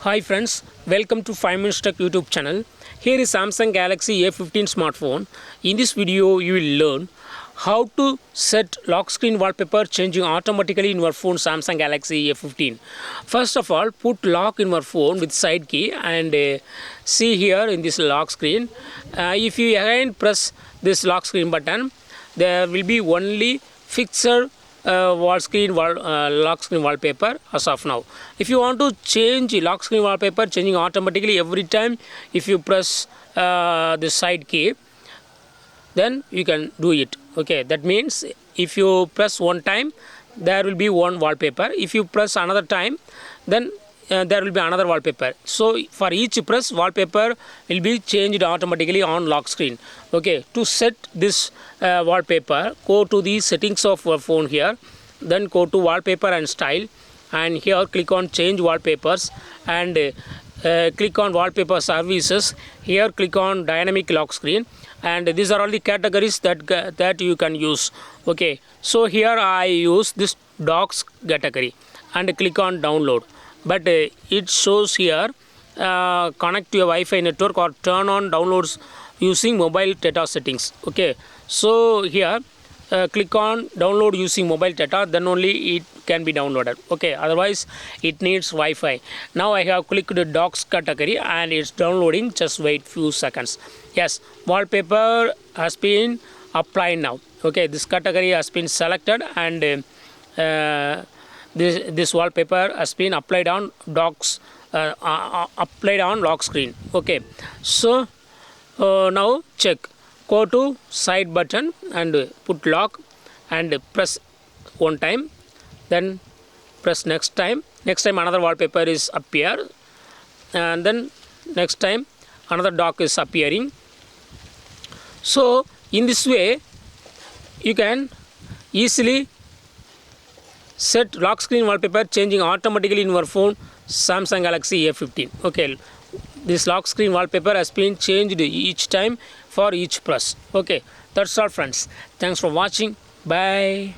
Hi friends, welcome to 5 Minutes Tech YouTube channel. Here is Samsung Galaxy A15 smartphone. In this video, you will learn how to set lock screen wallpaper changing automatically in your phone Samsung Galaxy A15. First of all, put lock in your phone with side key and see here in this lock screen. If you again press this lock screen button, there will be only fixed lock screen wallpaper as of now. If you want to change lock screen wallpaper changing automatically every time if you press the side key, then you can do it. Okay, that means if you press one time there will be one wallpaper. If you press another time, then there will be another wallpaper. So for each press, wallpaper will be changed automatically on lock screen. Okay, to set this wallpaper, go to the settings of your phone here, then go to wallpaper and style, and here click on change wallpapers and click on wallpaper services. Here click on dynamic lock screen, and these are all the categories that you can use. Okay, so here I use this docs category and click on download. But it shows here connect to your Wi-Fi network or turn on downloads using mobile data settings. Okay, so here click on download using mobile data, then only it can be downloaded. Okay, otherwise it needs Wi-Fi. Now I have clicked the docs category and it's downloading. Just wait few seconds. Yes, wallpaper has been applied now. Okay, this category has been selected and this wallpaper has been applied on docs, applied on lock screen. Okay, so now check. Go to side button and put lock and press one time, then press next time. Next time another wallpaper is appear, and then next time another dock is appearing. So in this way you can easily set lock screen wallpaper changing automatically in your phone Samsung Galaxy A15. Okay, this lock screen wallpaper has been changed each time for each press. Okay, that's all friends. Thanks for watching. Bye.